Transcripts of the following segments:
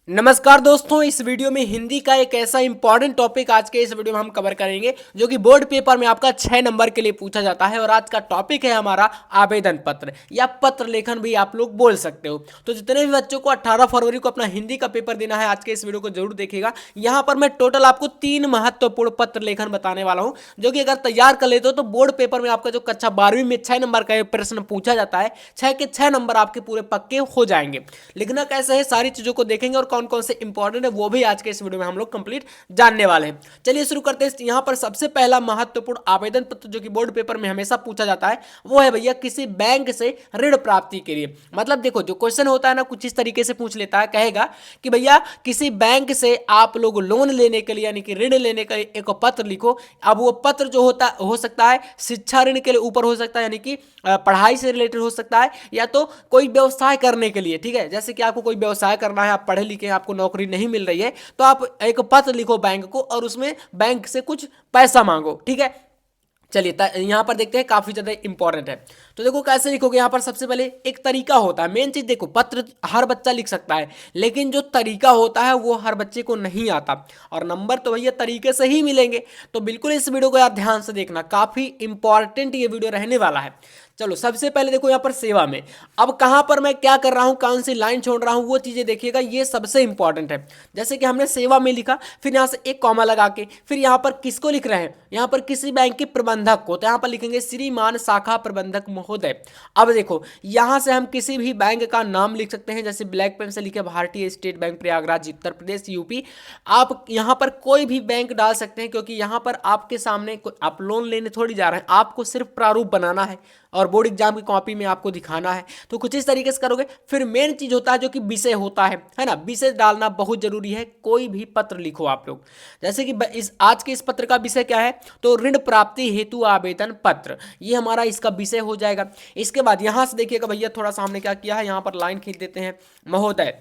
नमस्कार दोस्तों, इस वीडियो में हिंदी का एक ऐसा इंपॉर्टेंट टॉपिक आज के इस वीडियो में हम कवर करेंगे जो कि बोर्ड पेपर में आपका 6 नंबर के लिए पूछा जाता है। और आज का टॉपिक है हमारा आवेदन पत्र या पत्र लेखन भी आप लोग बोल सकते हो। तो जितने भी बच्चों को 18 फरवरी को अपना हिंदी का पेपर देना है, आज के इस वीडियो को जरूर देखिएगा। यहाँ पर मैं टोटल आपको 3 महत्वपूर्ण पत्र लेखन बताने वाला हूँ, जो कि अगर तैयार कर लेते हो तो बोर्ड पेपर में आपका जो कक्षा 12वीं में 6 नंबर का प्रश्न पूछा जाता है, 6 के 6 नंबर आपके पूरे पक्के हो जाएंगे। लिखना कैसे है, सारी चीजों को देखेंगे और कौन कौन से इंपॉर्टेंट है वो भी आज के इस वीडियो में हम लोग कंप्लीट जानने वाले हैं। चलिए शुरू करते हैं। यहाँ पर सबसे पहला महत्वपूर्ण आवेदन पत्र जो कि बोर्ड पेपर में हमेशा पूछा जाता है वो है भैया किसी बैंक से ऋण प्राप्ति के लिए। मतलब देखो, जो क्वेश्चन होता है ना, कुछ इस तरीके से पूछ लेता है, कहेगा कि भैया किसी बैंक से आप लोग लोन लेने के लिए यानी कि ऋण लेने का एक पत्र लिखो। अब वो पत्र जो होता हो सकता है शिक्षा ऋण के लिए ऊपर हो सकता है, यानी कि पढ़ाई से रिलेटेड हो सकता है, या तो कोई व्यवसाय करने के लिए। ठीक है, जैसे कि आपको कोई व्यवसाय करना है, आप पढ़े लिखे हैं, आपको नौकरी नहीं मिल रही है, तो आप एक पत्र लिखो बैंक को और उसमें बैंक से कुछ पैसा मांगो। ठीक है, चलिए यहां पर देखते हैं, काफी ज्यादा इंपॉर्टेंट है। तो देखो कैसे लिखोगे। यहां पर सबसे पहले एक तरीका होता है। मेन चीज देखो, पत्र हर बच्चा लिख सकता है, लेकिन जो तरीका होता है वो हर बच्चे को नहीं आता, और नंबर तो भैया तरीके से ही मिलेंगे। तो बिल्कुल इस वीडियो को यार ध्यान से देखना, काफी इंपॉर्टेंट ये वीडियो रहने वाला है। चलो सबसे पहले देखो यहाँ पर सेवा में, अब कहां पर मैं क्या कर रहा हूं, कौन सी लाइन छोड़ रहा हूं, वो चीजें देखिएगा, ये सबसे इंपॉर्टेंट है। जैसे कि हमने सेवा में लिखा, फिर यहां से एक कॉमा लगा के फिर यहां पर किसको लिख रहे हैं, यहां पर किसी बैंक के प्रबंधक को, तो यहां पर लिखेंगे श्रीमान शाखा प्रबंधक महोदय। अब देखो यहां से हम किसी भी बैंक का नाम लिख सकते हैं, जैसे ब्लैक पेन से लिखे भारतीय state bank Prayagraj Uttar Pradesh UP. आप यहां पर कोई भी बैंक डाल सकते हैं, क्योंकि यहां पर आपके सामने आप लोन लेने थोड़ी जा रहे हैं, आपको सिर्फ प्रारूप बनाना है और बोर्ड एग्जाम की कॉपी में आपको दिखाना है। तो कुछ इस तरीके से करोगे। फिर मेन चीज होता है जो कि विषय होता है ना, विषय डालना बहुत जरूरी है। कोई भी पत्र लिखो आप लोग, जैसे कि इस आज के इस पत्र का विषय क्या है, तो ऋण प्राप्ति हेतु आवेदन पत्र, ये हमारा इसका विषय हो जाएगा। इसके बाद यहां से देखिएगा भैया, थोड़ा सा हमने क्या किया है, यहां पर लाइन खींच देते हैं महोदय।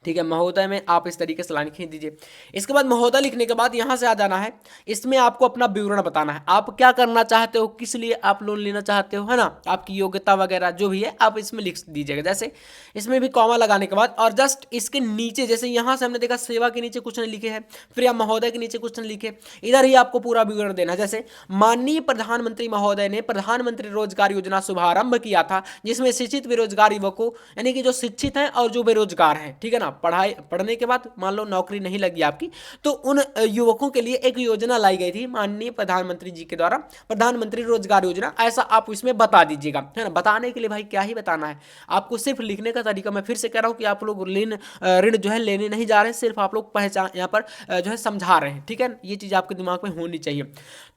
ठीक है, महोदय में आप इस तरीके से लाइन खींच दीजिए। इसके बाद महोदय लिखने के बाद यहां से आ जाना है, इसमें आपको अपना विवरण बताना है, आप क्या करना चाहते हो, किस लिए आप लोन लेना चाहते हो, है ना, आपकी योग्यता वगैरह जो भी है आप इसमें लिख दीजिएगा। जैसे इसमें भी कॉमा लगाने के बाद और जस्ट इसके नीचे, जैसे यहां से हमने देखा सेवा के नीचे कुछ नहीं लिखे हैं, फिर आप महोदय के नीचे कुछ नहीं लिखे, इधर ही आपको पूरा विवरण देना है। जैसे माननीय प्रधानमंत्री महोदय ने प्रधानमंत्री रोजगार योजना शुभारंभ किया था, जिसमें शिक्षित बेरोजगार युवकों, यानी कि जो शिक्षित हैं और जो बेरोजगार हैं, ठीक है ना, पढ़ने के बाद मान लो नौकरी नहीं लगी आपकी, तो उन युवकों के लिए एक योजना लाई गई थी माननीय प्रधानमंत्री जी के द्वारा, प्रधानमंत्री रोजगार योजना। ऐसा आप इसमें बता दीजिएगा, है ना। बताने के लिए भाई क्या ही बताना है आपको, सिर्फ लिखने का तरीका। मैं फिर से कह रहा हूं कि आप लोग ऋण जो है लेने नहीं जा रहे हैं, सिर्फ आप लोग पहचान यहाँ पर जो है समझा रहे हैं। ठीक है, ये चीज आपके दिमाग में होनी चाहिए।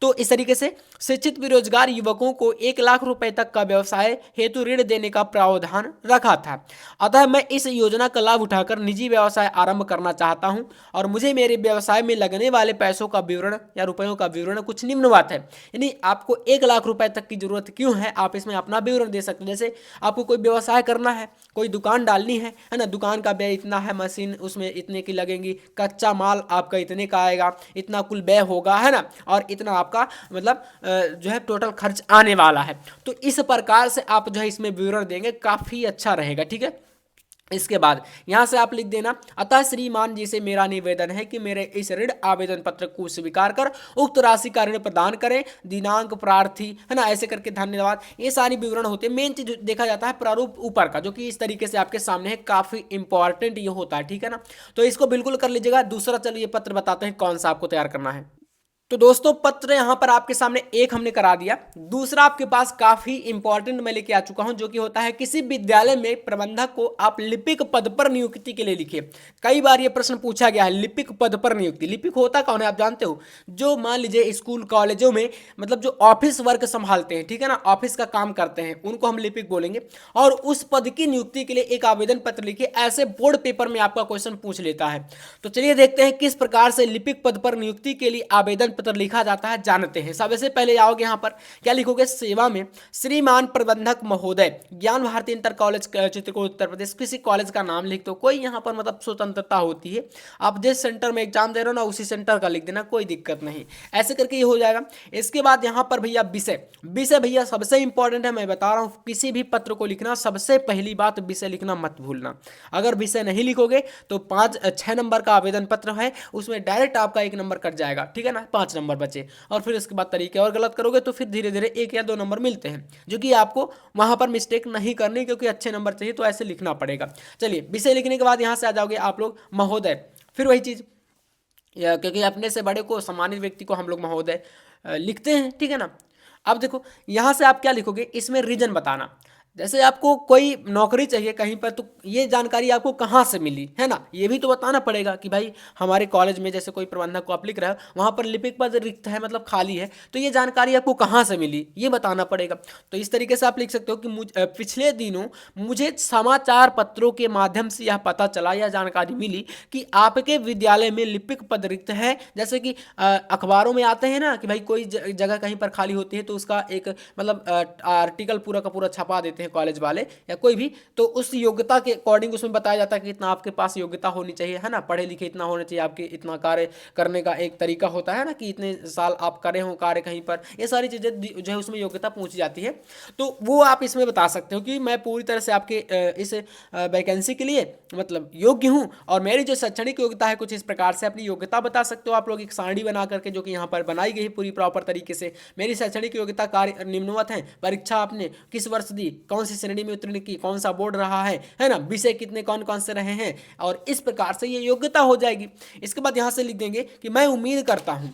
तो इस तरीके से शिक्षित बेरोजगार युवकों को 1 लाख रुपए तक का व्यवसाय हेतु ऋण देने का प्रावधान रखा था। अतः मैं इस योजना का लाभ उठाकर निजी व्यवसाय आरंभ करना चाहता हूं, और मुझे मेरे व्यवसाय में लगने वाले पैसों का विवरण या रुपयों का विवरण कुछ निम्नवत है। यानी आपको 1 लाख रुपए तक की जरूरत क्यों है, आप इसमें अपना विवरण दे सकते हैं। जैसे आपको कोई व्यवसाय करना है, कोई दुकान डालनी है ना, दुकान का व्यय इतना है, मशीन उसमें इतने की लगेंगी, कच्चा माल आपका इतने का आएगा, इतना कुल व्यय होगा, है ना, और इतना आपका मतलब जो है टोटल खर्च आने वाला है। तो इस प्रकार से आप जो है इसमें विवरण देंगे, काफी अच्छा रहेगा। ठीक है, इसके बाद यहां से आप लिख देना, अतः श्रीमान जी से मेरा निवेदन है कि मेरे इस ऋण आवेदन पत्र को स्वीकार कर उक्त राशि का ऋण प्रदान करें, दिनांक प्रार्थी, है ना, ऐसे करके धन्यवाद। ये सारी विवरण होते हैं। मेन चीज देखा जाता है प्रारूप ऊपर का, जो कि इस तरीके से आपके सामने है, काफी इंपॉर्टेंट ये होता है। ठीक है ना, तो इसको बिल्कुल कर लीजिएगा। दूसरा चलिए पत्र बताते हैं कौन सा आपको तैयार करना है। तो दोस्तों पत्र यहां पर आपके सामने एक हमने करा दिया, दूसरा आपके पास काफी इंपॉर्टेंट मैं लेके आ चुका हूं, जो कि होता है किसी विद्यालय में प्रबंधक को आप लिपिक पद पर नियुक्ति के लिए लिखिए। कई बार यह प्रश्न पूछा गया है, लिपिक पद पर नियुक्ति। लिपिक होता कौन है आप जानते हो, जो मान लीजिए स्कूल कॉलेजों में मतलब जो ऑफिस वर्क संभालते हैं, ठीक है ना, ऑफिस का काम करते हैं, उनको हम लिपिक बोलेंगे। और उस पद की नियुक्ति के लिए एक आवेदन पत्र लिखिए, ऐसे बोर्ड पेपर में आपका क्वेश्चन पूछ लेता है। तो चलिए देखते हैं किस प्रकार से लिपिक पद पर नियुक्ति के लिए आवेदन पत्र लिखा जाता है जानते हैं। सबसे पहले आओगे यहाँ पर क्या लिखोगे, सेवा में श्रीमान प्रबंधक महोदय ज्ञान भारती इंटर कॉलेज चित्रकूट उत्तर प्रदेश, किसी कॉलेज का नाम लिख दो, कोई यहाँ पर मतलब स्वतंत्रता होती है, आप जिस सेंटर में एग्जाम दे रहे हो ना उसी सेंटर का लिख देना, कोई दिक्कत नहीं, ऐसे करके ये हो जाएगा। इसके बाद यहाँ पर भैया विषय, विषय भैया सबसे इंपॉर्टेंट है, मैं बता रहा हूँ किसी भी पत्र को लिखना सबसे पहली बात विषय लिखना मत भूलना। अगर विषय नहीं लिखोगे तो 6 नंबर का आवेदन पत्र है उसमें डायरेक्ट आपका 1 नंबर कट जाएगा, ठीक है ना, 5 नंबर बचे। और फिर इसके बाद तरीके और गलत करोगे तो फिर धीरे धीरे 1 या 2 नंबर मिलते हैं, जो कि आपको वहां पर मिस्टेक नहीं करनी, क्योंकि अच्छे नंबर चाहिए तो ऐसे लिखना पड़ेगा। चलिए विषय लिखने के बाद यहाँ से आ जाओगे आप लोग महोदय, फिर वही चीज़, क्योंकि अपने से बड़े को सम्मानित व्यक्ति को हम लोग महोदय लिखते हैं, ठीक है ना। अब देखो यहाँ से आप क्या लिखोगे, इसमें रीजन बताना, जैसे आपको कोई नौकरी चाहिए कहीं पर तो ये जानकारी आपको कहाँ से मिली है ना, ये भी तो बताना पड़ेगा कि भाई हमारे कॉलेज में जैसे कोई प्रबंधक को आप लिख रहे हो वहाँ पर लिपिक पद रिक्त है मतलब खाली है, तो ये जानकारी आपको कहाँ से मिली ये बताना पड़ेगा। तो इस तरीके से आप लिख सकते हो कि पिछले दिनों मुझे समाचार पत्रों के माध्यम से यह पता चला, यह जानकारी मिली कि आपके विद्यालय में लिपिक पद रिक्त है। जैसे कि अखबारों में आते हैं ना कि भाई कोई जगह कहीं पर खाली होती है तो उसका एक मतलब आर्टिकल पूरा का पूरा छपा देते हैं कॉलेज वाले या कोई भी, तो उस योग्यता के अकॉर्डिंग उसमें बताया जाता है कि इतना आपके पास योग्यता होनी चाहिए, है ना, पढ़े लिखे इतना होना चाहिए, आपके इतना कार्य करने का एक तरीका होता है ना कि इतने साल आप करे हो कार्य कहीं पर, ये सारी चीज़ें जो है उसमें योग्यता पहुंच जाती है। तो वो आप इसमें बता सकते हो कि मैं पूरी तरह से आपके इस वैकेंसी के लिए मतलब योग्य हूँ और मेरी जो शैक्षणिक योग्यता है कुछ इस प्रकार से, अपनी योग्यता बता सकते हो आप लोग एक सारणी बना करके, जो कि यहाँ पर बनाई गई पूरी प्रॉपर तरीके से। मेरी शैक्षणिक योग्यता कार्य निम्नवत है, परीक्षा आपने किस वर्ष दी, कौन सी श्रेणी में उत्तीर्ण की, कौन सा बोर्ड रहा है ना, विषय कितने कौन कौन से रहे हैं, और इस प्रकार से ये योग्यता हो जाएगी। इसके बाद यहाँ से लिख देंगे कि मैं उम्मीद करता हूँ,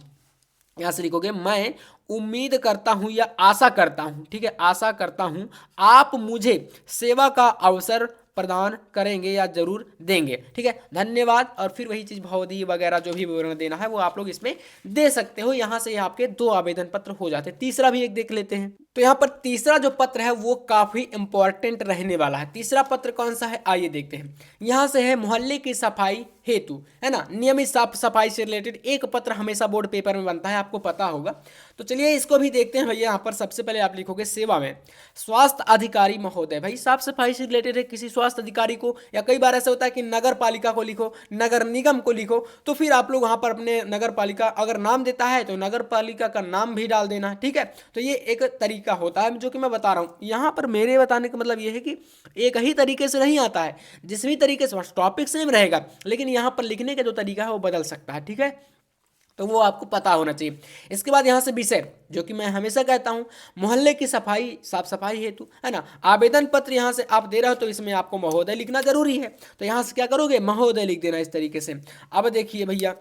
यहाँ से लिखोगे मैं उम्मीद करता हूं या आशा करता हूं, ठीक है, आशा करता हूं आप मुझे सेवा का अवसर प्रदान करेंगे या जरूर देंगे, ठीक है, धन्यवाद। और फिर वही चीज भवदी वगैरह जो भी विवरण देना है वो आप लोग इसमें दे सकते हो। यहाँ से आपके 2 आवेदन पत्र हो जाते हैं। तीसरा भी एक देख लेते हैं। तो यहाँ पर तीसरा जो पत्र है वो काफी इंपॉर्टेंट रहने वाला है। तीसरा पत्र कौन सा है आइए देखते हैं। यहाँ से है मोहल्ले की सफाई हेतु, है ना, नियमित साफ सफाई से रिलेटेड एक पत्र हमेशा बोर्ड पेपर में बनता है, आपको पता होगा। तो चलिए इसको भी देखते हैं भैया। यहाँ पर सबसे पहले आप लिखोगे सेवा में स्वास्थ्य अधिकारी महोदय, भाई साफ सफाई से रिलेटेड है, किसी स्वास्थ्य अधिकारी को, या कई बार ऐसा होता है कि नगर पालिका को लिखो, नगर निगम को लिखो, तो फिर आप लोग वहाँ पर अपने नगर पालिका अगर नाम देता है तो नगर पालिका का नाम भी डाल देना, ठीक है। तो ये एक तरीका होता है जो कि मैं बता रहा हूँ। यहाँ पर मेरे बताने का मतलब ये है कि एक ही तरीके से नहीं आता है, जिस भी तरीके से टॉपिक सेम रहेगा लेकिन यहाँ पर लिखने का जो तरीका है वो बदल सकता है, ठीक है, तो वो आपको पता होना चाहिए। इसके बाद यहाँ से विषय, जो कि मैं हमेशा कहता हूँ मोहल्ले की सफाई साफ सफाई हेतु, है ना। आवेदन पत्र यहाँ से आप दे रहे हो तो इसमें आपको महोदय लिखना जरूरी है, तो यहाँ से क्या करोगे महोदय लिख देना इस तरीके से। अब देखिए भैया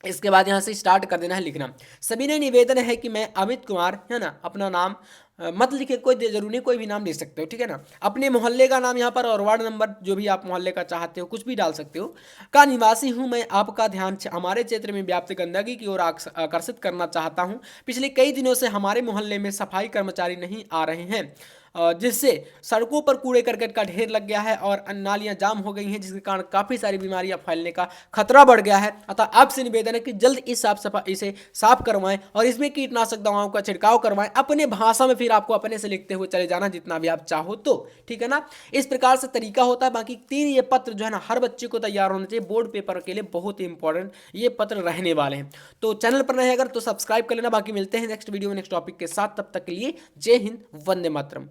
इसके बाद यहाँ से स्टार्ट कर देना है लिखना। सभी ने निवेदन है कि मैं अमित कुमार, है ना, अपना नाम मत लिखे, कोई जरूरी नहीं, कोई भी नाम लिख सकते हो, ठीक है ना, अपने मोहल्ले का नाम यहाँ पर और वार्ड नंबर जो भी आप मोहल्ले का चाहते हो कुछ भी डाल सकते हो, का निवासी हूँ मैं, आपका ध्यान हमारे क्षेत्र में व्याप्त गंदगी की ओर आकर्षित करना चाहता हूँ। पिछले कई दिनों से हमारे मोहल्ले में सफाई कर्मचारी नहीं आ रहे हैं, जिससे सड़कों पर कूड़े करकट का ढेर लग गया है और नालियां जाम हो गई हैं, जिसके कारण काफ़ी सारी बीमारियां फैलने का खतरा बढ़ गया है। अतः आपसे निवेदन है कि जल्द इसे साफ करवाएं और इसमें कीटनाशक दवाओं का छिड़काव करवाएं। अपने भाषा में फिर आपको अपने से लिखते हुए चले जाना जितना भी आप चाहो तो, ठीक है ना। इस प्रकार से तरीका होता है। बाकी 3 ये पत्र जो है ना हर बच्चे को तैयार होना चाहिए, बोर्ड पेपर के लिए बहुत ही इंपॉर्टेंट ये पत्र रहने वाले हैं। तो चैनल पर नए अगर तो सब्सक्राइब कर लेना। बाकी मिलते हैं नेक्स्ट वीडियो में नेक्स्ट टॉपिक के साथ, तब तक के लिए जय हिंद, वंदे मातरम।